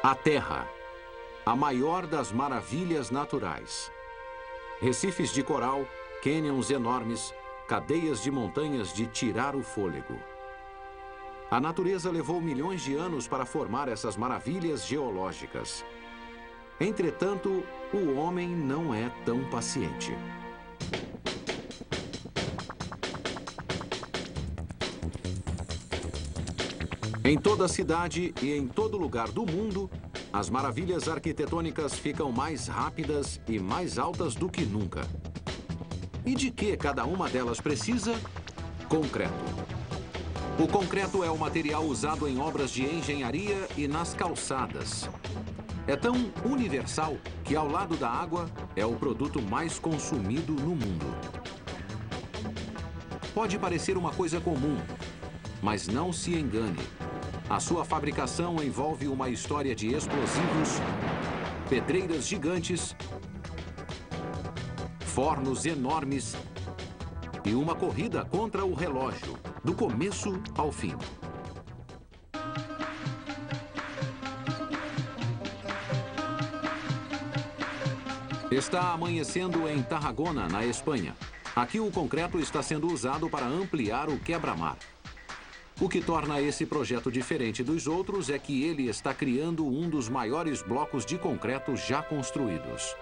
A Terra, a maior das maravilhas naturais. Recifes de coral, cânions enormes, cadeias de montanhas de tirar o fôlego. A natureza levou milhões de anos para formar essas maravilhas geológicas. Entretanto, o homem não é tão paciente. Em toda a cidade e em todo lugar do mundo, as maravilhas arquitetônicas ficam mais rápidas e mais altas do que nunca. E de que cada uma delas precisa? Concreto. O concreto é o material usado em obras de engenharia e nas calçadas. É tão universal que, ao lado da água, é o produto mais consumido no mundo. Pode parecer uma coisa comum, mas não se engane. A sua fabricação envolve uma história de explosivos, pedreiras gigantes, fornos enormes e uma corrida contra o relógio, do começo ao fim. Está amanhecendo em Tarragona, na Espanha. Aqui o concreto está sendo usado para ampliar o quebra-mar. O que torna esse projeto diferente dos outros é que ele está criando um dos maiores blocos de concreto já construídos.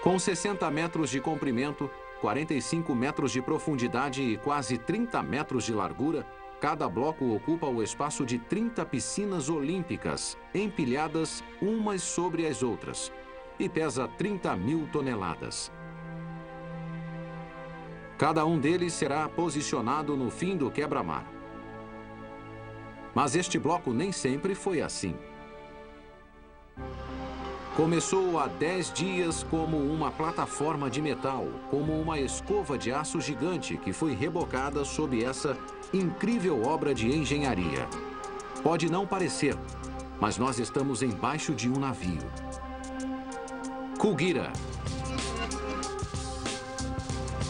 Com 60 metros de comprimento, 45 metros de profundidade e quase 30 metros de largura, cada bloco ocupa o espaço de 30 piscinas olímpicas, empilhadas umas sobre as outras, e pesa 30.000 toneladas. Cada um deles será posicionado no fim do quebra-mar. Mas este bloco nem sempre foi assim. Começou há 10 dias como uma plataforma de metal, como uma escova de aço gigante que foi rebocada sob essa incrível obra de engenharia. Pode não parecer, mas nós estamos embaixo de um navio. Kougira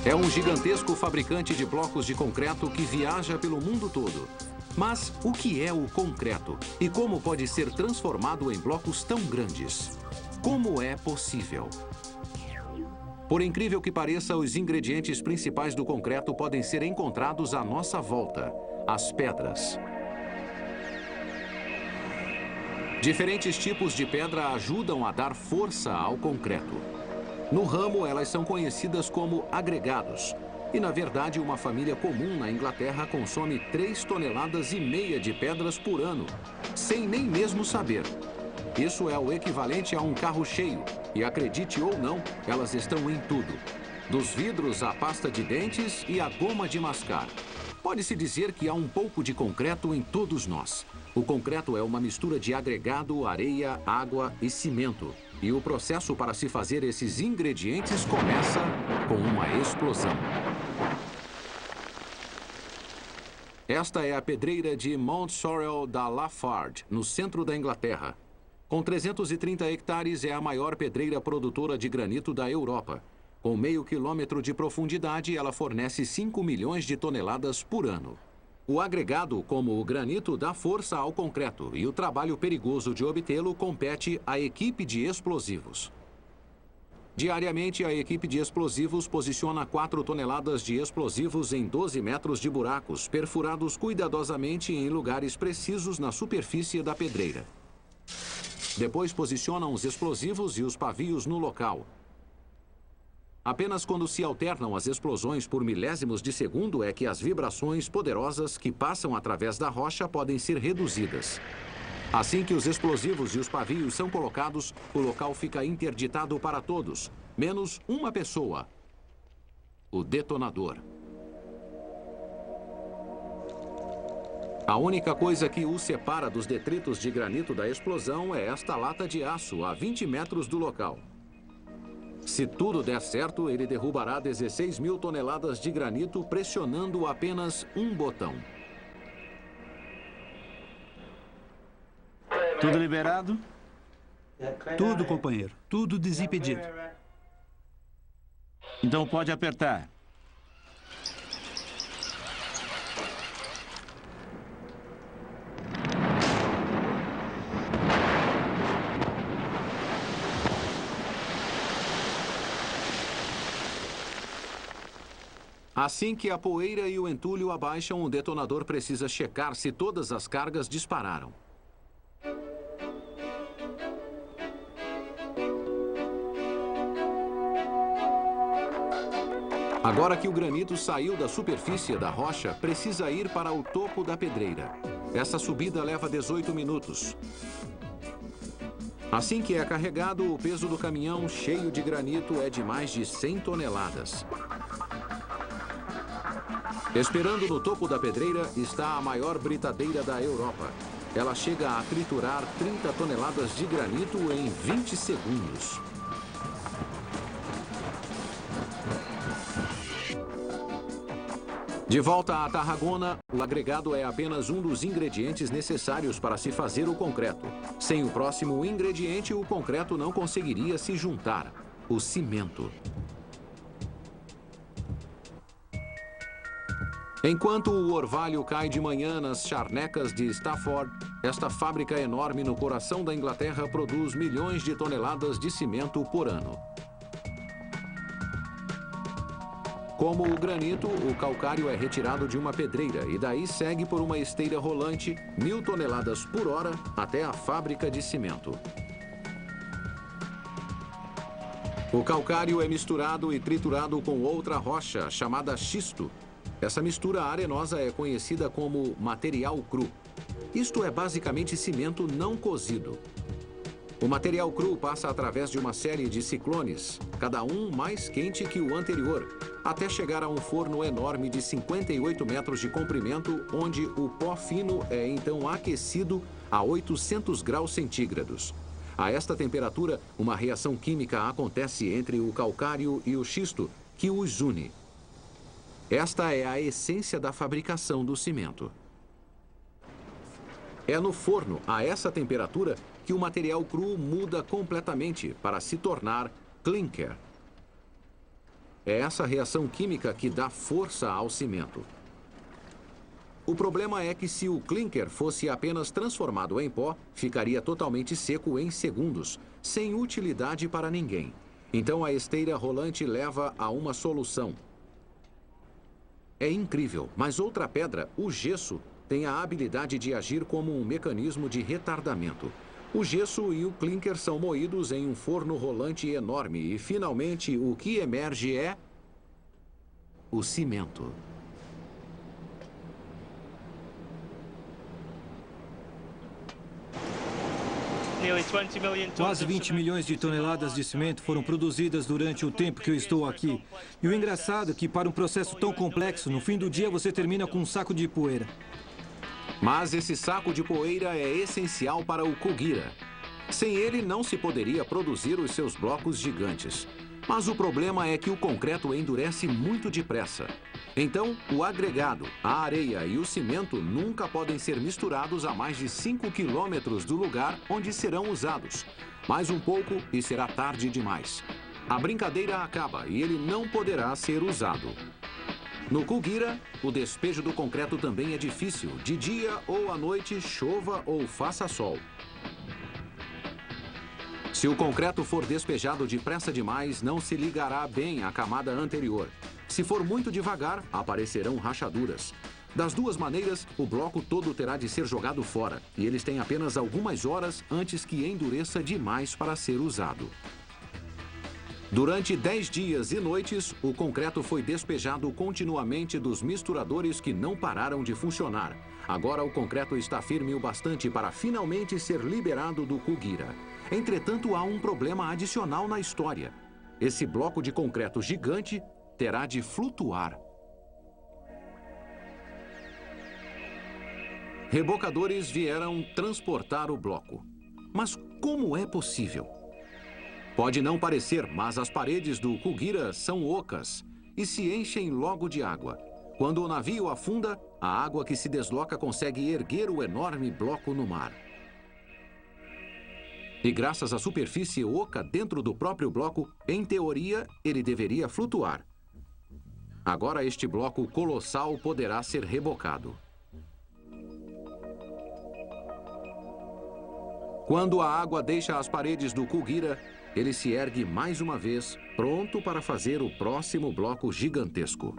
é um gigantesco fabricante de blocos de concreto que viaja pelo mundo todo. Mas o que é o concreto e como pode ser transformado em blocos tão grandes? Como é possível? Por incrível que pareça, os ingredientes principais do concreto podem ser encontrados à nossa volta: as pedras. Diferentes tipos de pedra ajudam a dar força ao concreto. No ramo, elas são conhecidas como agregados. E, na verdade, uma família comum na Inglaterra consome 3,5 toneladas de pedras por ano, sem nem mesmo saber. Isso é o equivalente a um carro cheio. E, acredite ou não, elas estão em tudo. Dos vidros à pasta de dentes e à goma de mascar. Pode-se dizer que há um pouco de concreto em todos nós. O concreto é uma mistura de agregado, areia, água e cimento. E o processo para se fazer esses ingredientes começa com uma explosão. Esta é a pedreira de Mount Sorrel da Lafarge, no centro da Inglaterra. Com 330 hectares, é a maior pedreira produtora de granito da Europa. Com meio quilômetro de profundidade, ela fornece 5 milhões de toneladas por ano. O agregado, como o granito, dá força ao concreto e o trabalho perigoso de obtê-lo compete à equipe de explosivos. Diariamente, a equipe de explosivos posiciona 4 toneladas de explosivos em 12 metros de buracos, perfurados cuidadosamente em lugares precisos na superfície da pedreira. Depois posicionam os explosivos e os pavios no local. Apenas quando se alternam as explosões por milésimos de segundo é que as vibrações poderosas que passam através da rocha podem ser reduzidas. Assim que os explosivos e os pavios são colocados, o local fica interditado para todos, menos uma pessoa: o detonador. A única coisa que o separa dos detritos de granito da explosão é esta lata de aço a 20 metros do local. Se tudo der certo, ele derrubará 16.000 toneladas de granito pressionando apenas um botão. Tudo liberado? Tudo, companheiro. Tudo desimpedido. Então pode apertar. Assim que a poeira e o entulho abaixam, o detonador precisa checar se todas as cargas dispararam. Agora que o granito saiu da superfície da rocha, precisa ir para o topo da pedreira. Essa subida leva 18 minutos. Assim que é carregado, o peso do caminhão cheio de granito é de mais de 100 toneladas. Esperando no topo da pedreira está a maior britadeira da Europa. Ela chega a triturar 30 toneladas de granito em 20 segundos. De volta à Tarragona, o agregado é apenas um dos ingredientes necessários para se fazer o concreto. Sem o próximo ingrediente, o concreto não conseguiria se juntar: o cimento. Enquanto o orvalho cai de manhã nas charnecas de Stafford, esta fábrica enorme no coração da Inglaterra produz milhões de toneladas de cimento por ano. Como o granito, o calcário é retirado de uma pedreira e daí segue por uma esteira rolante 1000 toneladas por hora até a fábrica de cimento. O calcário é misturado e triturado com outra rocha chamada xisto. Essa mistura arenosa é conhecida como material cru. Isto é basicamente cimento não cozido. O material cru passa através de uma série de ciclones, cada um mais quente que o anterior, até chegar a um forno enorme de 58 metros de comprimento, onde o pó fino é então aquecido a 800 graus centígrados. A esta temperatura, uma reação química acontece entre o calcário e o xisto, que os une. Esta é a essência da fabricação do cimento. É no forno, a essa temperatura, que o material cru muda completamente para se tornar clinker. É essa reação química que dá força ao cimento. O problema é que se o clinker fosse apenas transformado em pó, ficaria totalmente seco em segundos, sem utilidade para ninguém. Então a esteira rolante leva a uma solução. É incrível, mas outra pedra, o gesso, tem a habilidade de agir como um mecanismo de retardamento. O gesso e o clinker são moídos em um forno rolante enorme e, finalmente, o que emerge é o cimento. Quase 20 milhões de toneladas de cimento foram produzidas durante o tempo que eu estou aqui. E o engraçado é que, para um processo tão complexo, no fim do dia você termina com um saco de poeira. Mas esse saco de poeira é essencial para o Couguira. Sem ele, não se poderia produzir os seus blocos gigantes. Mas o problema é que o concreto endurece muito depressa. Então, o agregado, a areia e o cimento nunca podem ser misturados a mais de 5 quilômetros do lugar onde serão usados. Mais um pouco e será tarde demais. A brincadeira acaba e ele não poderá ser usado. No Couguira, o despejo do concreto também é difícil, de dia ou à noite, chova ou faça sol. Se o concreto for despejado depressa demais, não se ligará bem à camada anterior. Se for muito devagar, aparecerão rachaduras. Das duas maneiras, o bloco todo terá de ser jogado fora, e eles têm apenas algumas horas antes que endureça demais para ser usado. Durante 10 dias e noites, o concreto foi despejado continuamente dos misturadores que não pararam de funcionar. Agora o concreto está firme o bastante para finalmente ser liberado do Couguira. Entretanto, há um problema adicional na história. Esse bloco de concreto gigante terá de flutuar. Rebocadores vieram transportar o bloco. Mas como é possível? Pode não parecer, mas as paredes do Couguira são ocas e se enchem logo de água. Quando o navio afunda, a água que se desloca consegue erguer o enorme bloco no mar. E graças à superfície oca dentro do próprio bloco, em teoria, ele deveria flutuar. Agora este bloco colossal poderá ser rebocado. Quando a água deixa as paredes do Couguira, ele se ergue mais uma vez, pronto para fazer o próximo bloco gigantesco.